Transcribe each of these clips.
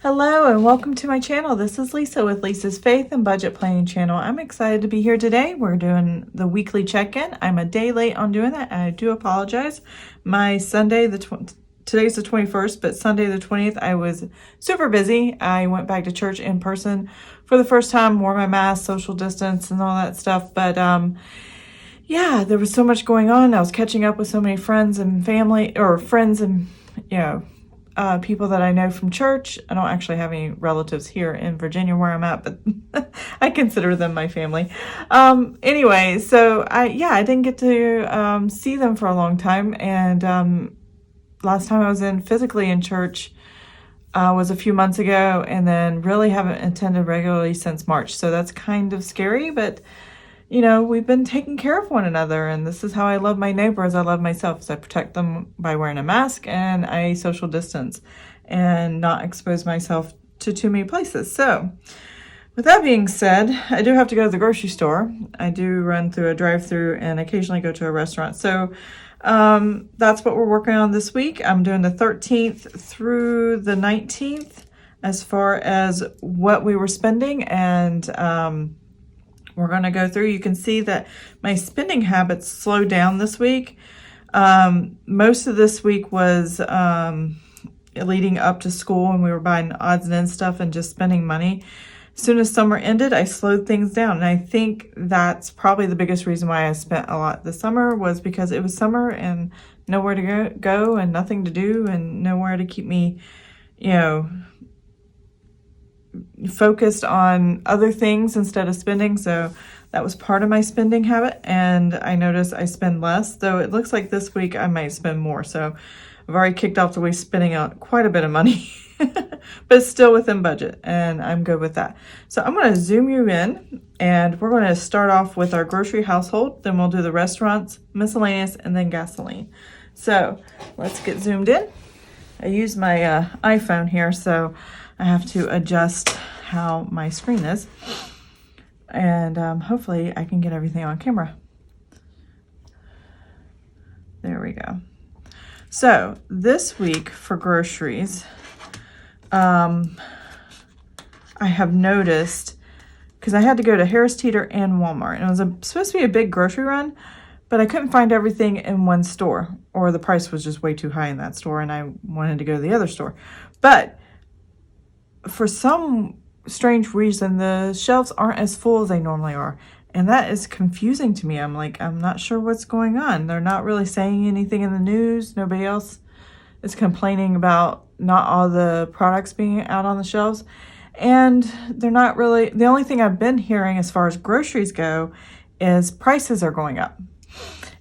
Hello and welcome to my channel. This is Lisa with Lisa's Faith and Budget Planning channel. I'm excited to be here today. We're doing the weekly check-in. I'm a day late on doing that. I do apologize. My Sunday, today's the 21st, but Sunday the 20th, I was super busy. I went back to church in person for the first time, wore my mask, social distance and all that stuff. But yeah, there was so much going on. I was catching up with so many friends and family, or friends and, people that I know from church. I don't actually have any relatives here in Virginia where I'm at, but I consider them my family. Anyway, so I didn't get to see them for a long time. And last time I was physically in church was a few months ago, and then really haven't attended regularly since March. So that's kind of scary, but you know, we've been taking care of one another, and this is how I love my neighbor as I love myself, is I protect them by wearing a mask and I social distance and not expose myself to too many places. So with that being said, I do have to go to the grocery store. I do run through a drive-through and occasionally go to a restaurant. So that's what we're working on this week. I'm doing the 13th through the 19th as far as what we were spending, and we're going to go through. You can see that my spending habits slowed down this week. Most of this week was leading up to school, and we were buying odds and ends stuff and just spending money. As soon as summer ended, I slowed things down. And I think that's probably the biggest reason why I spent a lot this summer, was because it was summer and nowhere to go and nothing to do and nowhere to keep me, focused on other things instead of spending. So that was part of my spending habit, and I noticed I spend less, though it looks like this week I might spend more. So I've already kicked off the week spending out quite a bit of money, but it's still within budget, and I'm good with that. So I'm going to zoom you in, and we're going to start off with our grocery household, then we'll do the restaurants, miscellaneous, and then gasoline. So let's get zoomed in. I use my iPhone here, so I have to adjust how my screen is, and hopefully I can get everything on camera. There we go. So this week for groceries, I have noticed, because I had to go to Harris Teeter and Walmart, and it was supposed to be a big grocery run, but I couldn't find everything in one store, or the price was just way too high in that store, and I wanted to go to the other store. But for some strange reason, the shelves aren't as full as they normally are. And that is confusing to me. I'm not sure what's going on. They're not really saying anything in the news. Nobody else is complaining about not all the products being out on the shelves. And they're not really, the only thing I've been hearing as far as groceries go is prices are going up.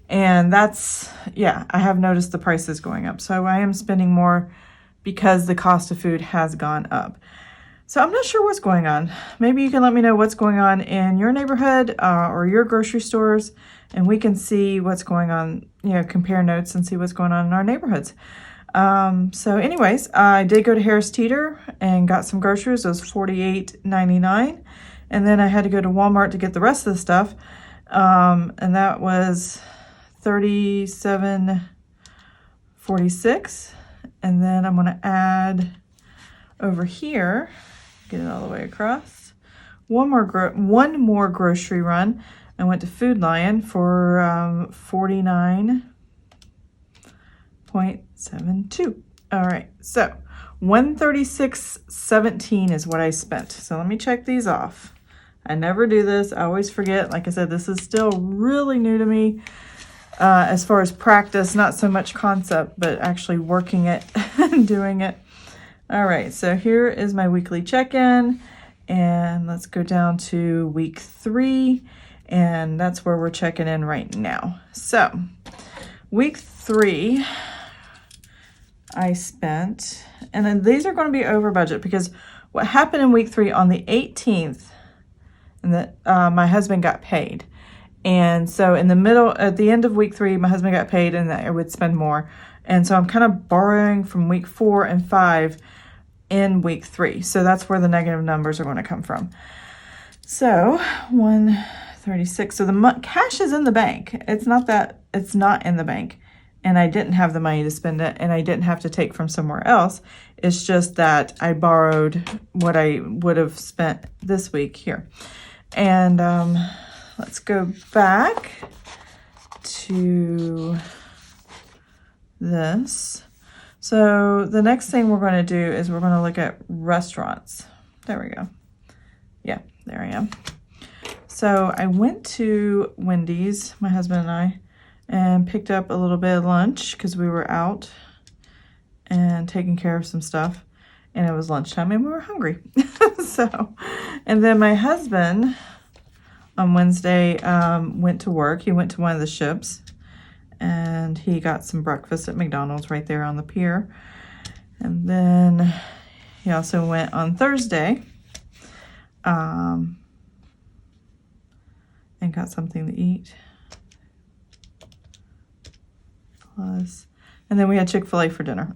And that's, I have noticed the prices going up. So I am spending more because the cost of food has gone up. So I'm not sure what's going on. Maybe you can let me know what's going on in your neighborhood or your grocery stores, and we can see what's going on, compare notes and see what's going on in our neighborhoods. So anyways, I did go to Harris Teeter and got some groceries. It was $48.99. And then I had to go to Walmart to get the rest of the stuff. And that was $37.46. And then I'm going to add over here, get it all the way across, one more grocery run. I went to Food Lion for $49.72. All right, so $136.17 is what I spent. So let me check these off. I never do this. I always forget. Like I said, this is still really new to me. As far as practice, not so much concept, but actually working it and doing it. All right, so here is my weekly check-in, and let's go down to week 3, and that's where we're checking in right now. So week 3, I spent, and then these are going to be over budget, because what happened in week 3 on the 18th, and that my husband got paid. And so at the end of week 3, my husband got paid, and I would spend more. And so I'm kind of borrowing from week 4 and 5 in week 3. So that's where the negative numbers are going to come from. So 136. So the cash is in the bank. It's not in the bank. and I didn't have the money to spend it, and I didn't have to take from somewhere else. It's just that I borrowed what I would have spent this week here. And let's go back to this. So the next thing we're going to do is we're going to look at restaurants. There we go. Yeah, there I am. So I went to Wendy's, my husband and I, and picked up a little bit of lunch because we were out and taking care of some stuff. And it was lunchtime and we were hungry. So, and then my husband on Wednesday went to work. He went to one of the ships and he got some breakfast at McDonald's right there on the pier. And then he also went on Thursday and got something to eat. Plus, and then we had Chick-fil-A for dinner.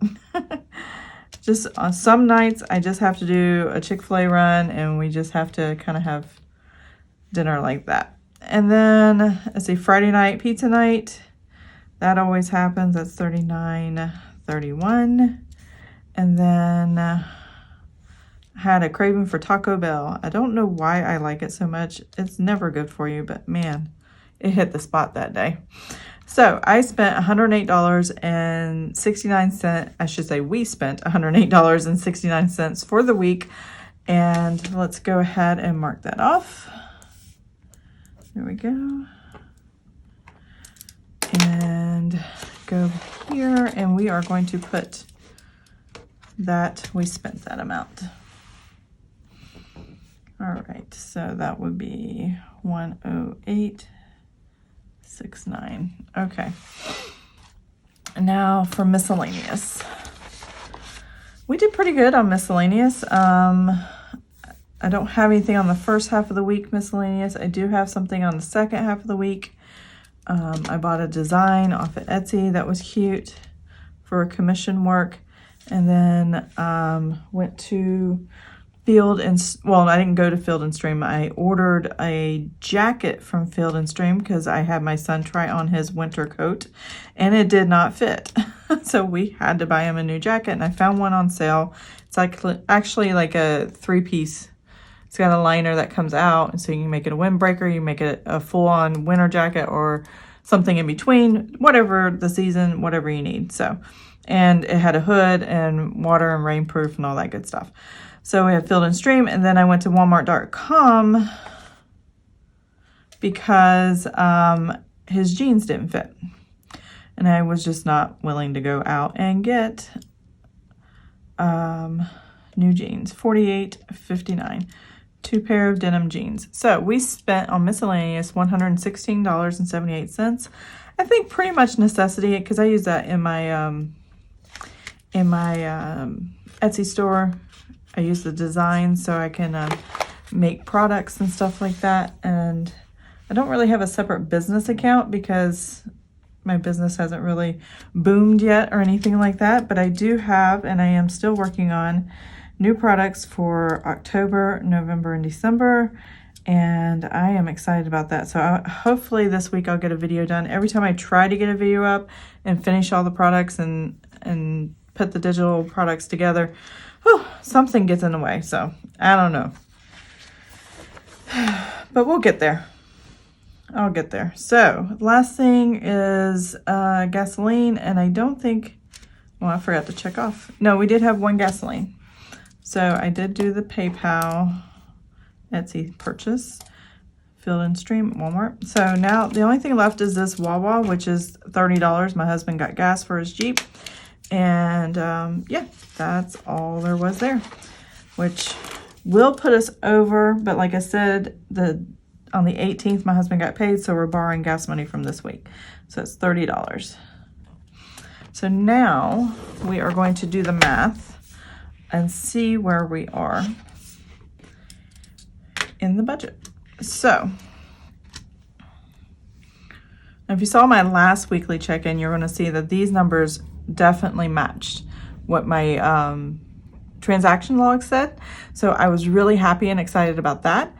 Just on some nights, I just have to do a Chick-fil-A run, and we just have to kind of have dinner like that. And then, let's see, Friday night, pizza night. That always happens. That's $39.31. And then I had a craving for Taco Bell. I don't know why I like it so much. It's never good for you, but man, it hit the spot that day. So I spent $108.69. I should say we spent $108.69 for the week. And let's go ahead and mark that off. There we go. And go here, and we are going to put that we spent that amount. All right, so that would be 108.69. Okay. Now for miscellaneous. We did pretty good on miscellaneous. I don't have anything on the first half of the week miscellaneous. I do have something on the second half of the week. I bought a design off of Etsy that was cute for commission work. And then went to Field and, well, I didn't go to Field and Stream. I ordered a jacket from Field and Stream because I had my son try on his winter coat and it did not fit. So we had to buy him a new jacket, and I found one on sale. It's like actually like a 3-piece. It's got a liner that comes out, and so you can make it a windbreaker, you make it a full-on winter jacket or something in between, whatever the season, whatever you need. So, and it had a hood and water and rainproof and all that good stuff. So we have Field and Stream, and then I went to Walmart.com because his jeans didn't fit. And I was just not willing to go out and get new jeans, $48.59, 2 pair of denim jeans. So we spent on miscellaneous $116.78. I think pretty much necessity, because I use that in my Etsy store. I use the design so I can make products and stuff like that. And I don't really have a separate business account because my business hasn't really boomed yet or anything like that. But I do have, and I am still working on, new products for October, November, and December. And I am excited about that. So hopefully this week I'll get a video done. Every time I try to get a video up and finish all the products and put the digital products together, something gets in the way. So I don't know. But we'll get there. I'll get there. So last thing is gasoline. And I don't think, well, I forgot to check off. No, we did have one gasoline. So I did do the PayPal Etsy purchase, Field and Stream at Walmart. So now the only thing left is this Wawa, which is $30. My husband got gas for his Jeep. And yeah, that's all there was there, which will put us over. But like I said, on the 18th, my husband got paid, so we're borrowing gas money from this week. So it's $30. So now we are going to do the math and see where we are in the budget. So if you saw my last weekly check-in, you're going to see that these numbers definitely matched what my transaction log said. So I was really happy and excited about that.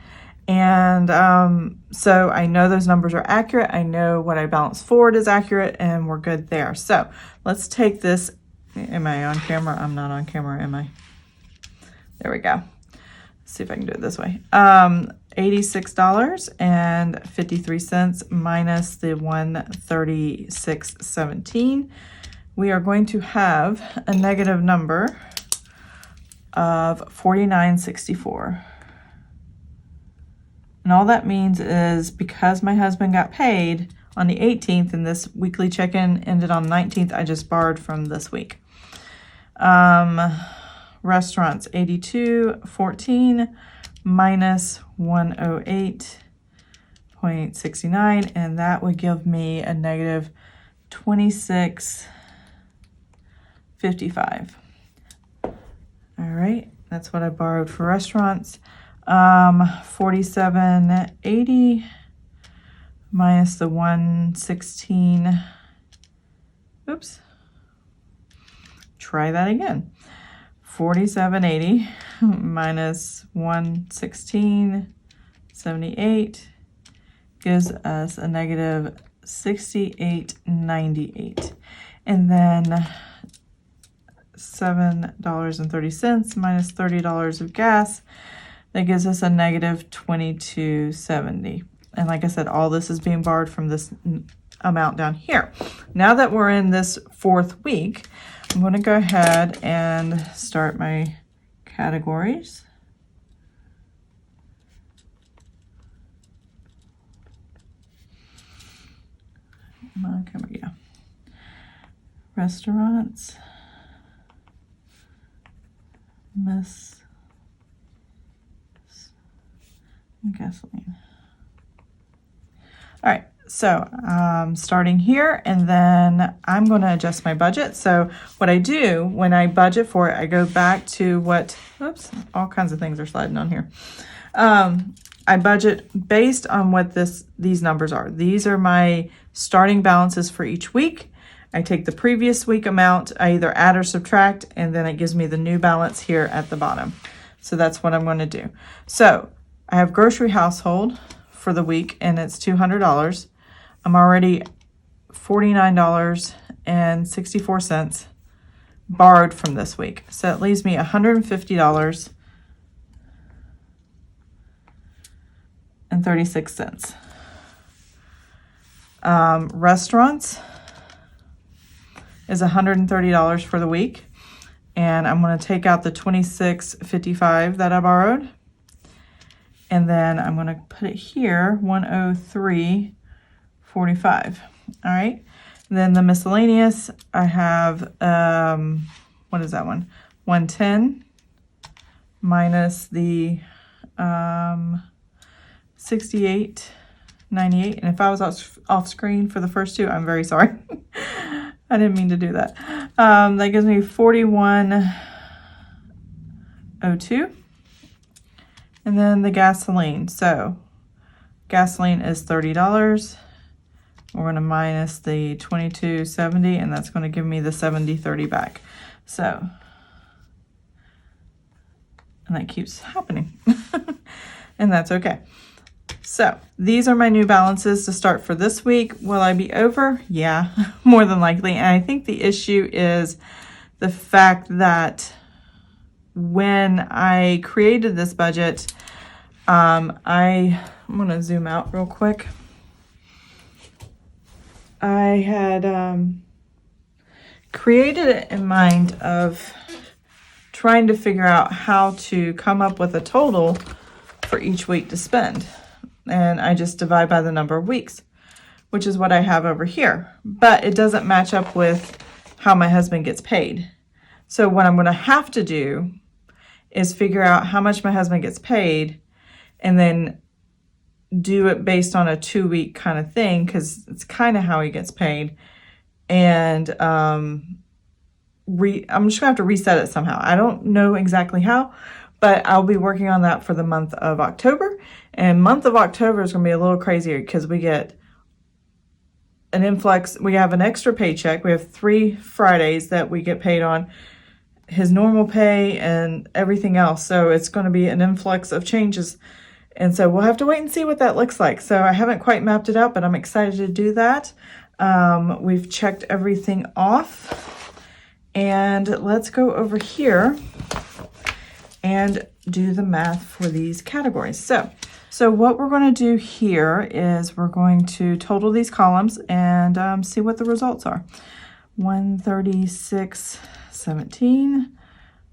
And so I know those numbers are accurate. I know what I balanced forward is accurate, and we're good there. So let's take this. Am I on camera? I'm not on camera, am I? There we go. Let's see if I can do it this way. $86.53 minus the $136.17. We are going to have a negative number of $49.64. And all that means is because my husband got paid on the 18th and this weekly check-in ended on the 19th, I just borrowed from this week. Restaurants, $82.14 minus $108.69, and that would give me a negative $26.55. All right, that's what I borrowed for restaurants. $47.80 minus the $116. Oops. Try that again. $47.80 minus $116.78 gives us a negative $68.98. And then $7.30 minus $30 of gas, that gives us a negative $22.70. And like I said, all this is being borrowed from this amount down here. Now that we're in this fourth week, I'm going to go ahead and start my categories. Okay, we go. Restaurants. Gasoline. All right, so starting here, and then I'm going to adjust my budget. So what I do when I budget for it, I go back to what, oops, all kinds of things are sliding on here. I budget based on what these numbers are. These are my starting balances for each week. I take the previous week amount, I either add or subtract, and then it gives me the new balance here at the bottom. So that's what I'm going to do. So I have grocery household for the week, and it's $200. I'm already $49.64 borrowed from this week. So it leaves me $150.36. Restaurants is $130 for the week, and I'm going to take out the $26.55 that I borrowed, and then I'm going to put it here, $103.45. All right, and then the miscellaneous, I have what is that one? $110 minus the $68.98. And if I was off screen for the first two, I'm very sorry. I didn't mean to do that. That gives me $41.02. And then the gasoline. So gasoline is $30. We're going to minus the $22.70, and that's going to give me the $70.30 back. So, and that keeps happening. And that's okay. So these are my new balances to start for this week. Will I be over? Yeah, more than likely. And I think the issue is the fact that when I created this budget, I'm going to zoom out real quick. I had created it in mind of trying to figure out how to come up with a total for each week to spend. And I just divide by the number of weeks, which is what I have over here. But it doesn't match up with how my husband gets paid. So what I'm going to have to do is figure out how much my husband gets paid and then do it based on a 2-week kind of thing, because it's kind of how he gets paid. And I'm just going to have to reset it somehow. I don't know exactly how, but I'll be working on that for the month of October. And month of October is going to be a little crazier because we get an influx. We have an extra paycheck. We have 3 Fridays that we get paid on, his normal pay and everything else. So it's going to be an influx of changes And so we'll have to wait and see what that looks like. So I haven't quite mapped it out, but I'm excited to do that. We've checked everything off. And let's go over here and do the math for these categories. So what we're going to do here is we're going to total these columns and see what the results are. 136.17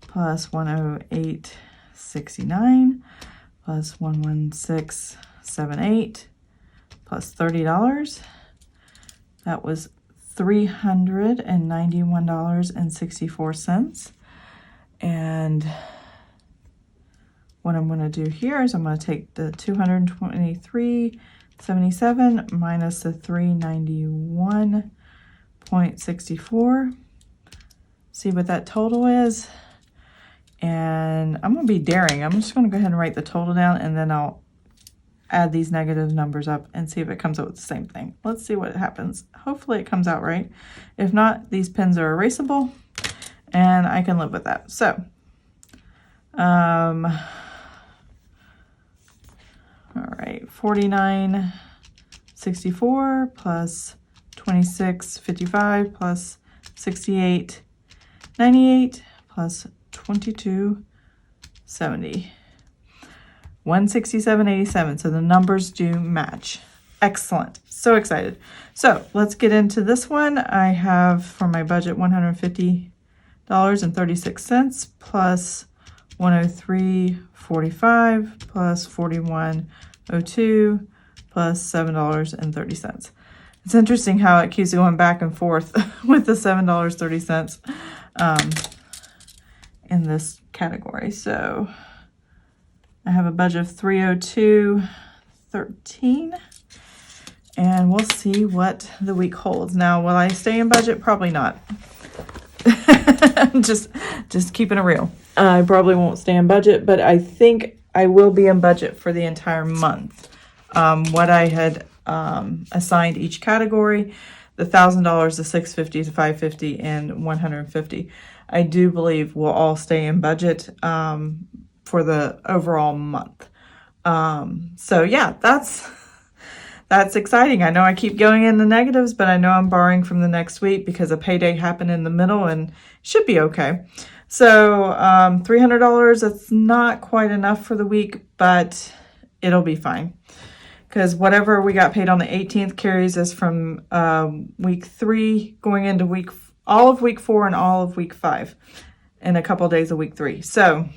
plus 108.69 plus 116.78 plus $30. That was $391.64. And what I'm going to do here is I'm going to take the 223.77 minus the 391.64, see what that total is. And I'm going to be daring. I'm just going to go ahead and write the total down, and then I'll add these negative numbers up and see if it comes out with the same thing. Let's see what happens. Hopefully it comes out right. If not, these pins are erasable and I can live with that. So, all right, 49.64 plus 26.55 plus 68.98 plus 22.70. 167.87. So the numbers do match. Excellent. So excited. So let's get into this one. I have for my budget $150.36 plus 103.45 plus 41.02 plus $7.30. It's interesting how it keeps going back and forth with the $7.30 in this category. So I have a budget of $302.13, and we'll see what the week holds. Now, will I stay in budget? Probably not. just keeping it real. I probably won't stay in budget, but I think I will be in budget for the entire month. What I had assigned each category, the $1,000, the $650, the $550, and $150, I do believe will all stay in budget for the overall month. So yeah, that's exciting. I know I keep going in the negatives, but I know I'm borrowing from the next week because a payday happened in the middle and should be okay. So $300, that's not quite enough for the week, but it'll be fine. Because whatever we got paid on the 18th carries us from week 3 going into all of week 4 and all of week 5 and a couple of days of week 3. So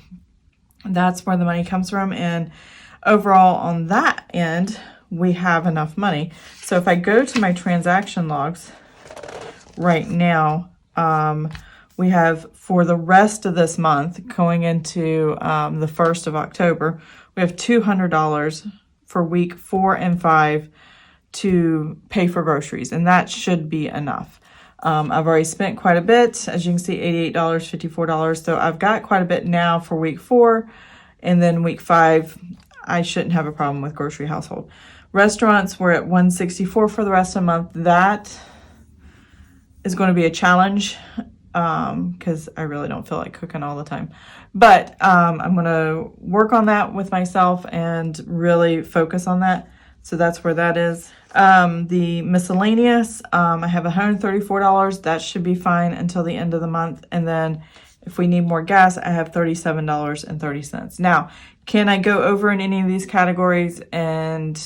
that's where the money comes from. And overall on that end, we have enough money. So if I go to my transaction logs right now, we have for the rest of this month going into the 1st of October, we have $200 for week 4 and 5 to pay for groceries, and that should be enough. I've already spent quite a bit, as you can see, $88, $54. So I've got quite a bit now for week 4, and then week 5, I shouldn't have a problem with grocery household. Restaurants, we're at $164 for the rest of the month. That is going to be a challenge because I really don't feel like cooking all the time. But I'm going to work on that with myself and really focus on that. So that's where that is. The miscellaneous, I have $134. That should be fine until the end of the month. And then if we need more gas, I have $37.30. Now, can I go over in any of these categories and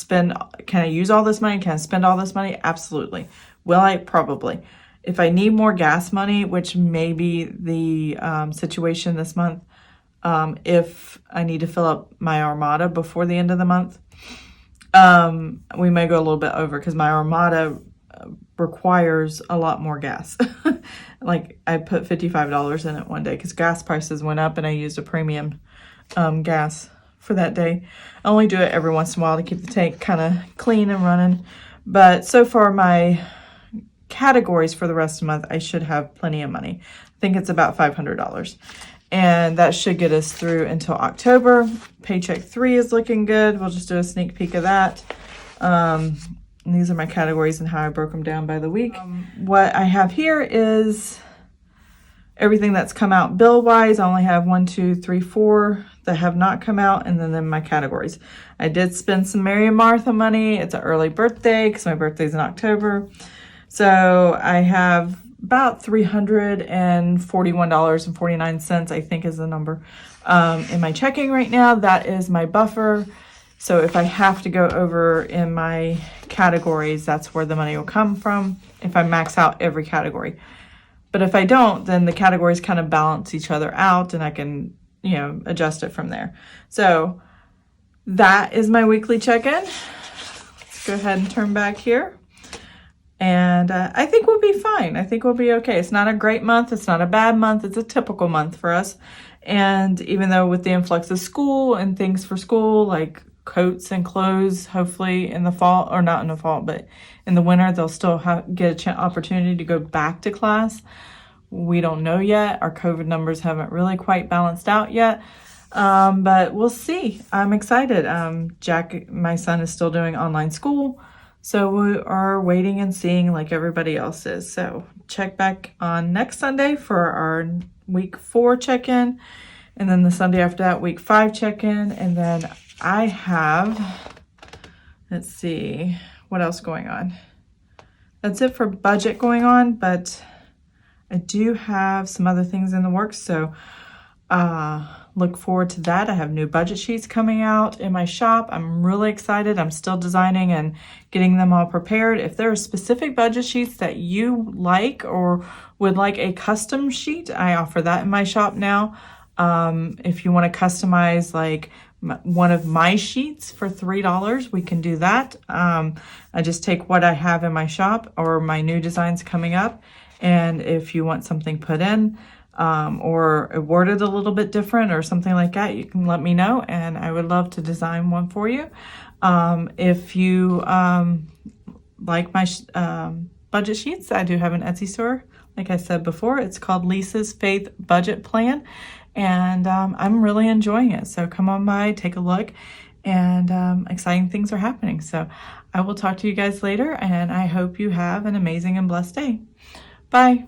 can I use all this money? Can I spend all this money? Absolutely. Will I? Probably. If I need more gas money, which may be the situation this month, if I need to fill up my Armada before the end of the month, we may go a little bit over because my Armada requires a lot more gas. Like I put $55 in it one day because gas prices went up and I used a premium gas for that day. I only do it every once in a while to keep the tank kind of clean and running. But so far my categories for the rest of the month, I should have plenty of money. I think it's about $500. And that should get us through until October. Paycheck 3 is looking good. We'll just do a sneak peek of that. And these are my categories and how I broke them down by the week. What I have here is everything that's come out bill-wise. I only have 1, 2, 3, 4 that have not come out, and then my categories. I did spend some Mary and Martha money. It's an early birthday because my birthday's in October. So I have about $341.49, I think is the number, in my checking right now. That is my buffer. So if I have to go over in my categories, that's where the money will come from if I max out every category. But if I don't, then the categories kind of balance each other out, and I can, adjust it from there. So that is my weekly check-in. Let's go ahead and turn back here. And I think we'll be fine. I think we'll be okay. It's not a great month. It's not a bad month. It's a typical month for us. And even though with the influx of school and things for school, like coats and clothes, hopefully in the fall, or not in the fall, but in the winter, they'll still get an opportunity to go back to class. We don't know yet. Our COVID numbers haven't really quite balanced out yet. But we'll see. I'm excited. Jack, my son, is still doing online school. So we are waiting and seeing like everybody else is. So check back on next Sunday for our week 4 check-in. And then the Sunday after that, week 5 check-in. And then I have, let's see, what else going on? That's it for budget going on, but I do have some other things in the works. So look forward to that. I have new budget sheets coming out in my shop. I'm really excited. I'm still designing and getting them all prepared. If there are specific budget sheets that you like or would like a custom sheet, I offer that in my shop now. If you want to customize like one of my sheets for $3, we can do that. I just take what I have in my shop or my new designs coming up. And if you want something put in, or worded a little bit different or something like that, you can let me know, and I would love to design one for you. If you like my budget sheets, I do have an Etsy store. Like I said before, it's called Lisa's Faith Budget Plan, and I'm really enjoying it. So come on by, take a look, and exciting things are happening. So I will talk to you guys later, and I hope you have an amazing and blessed day. Bye.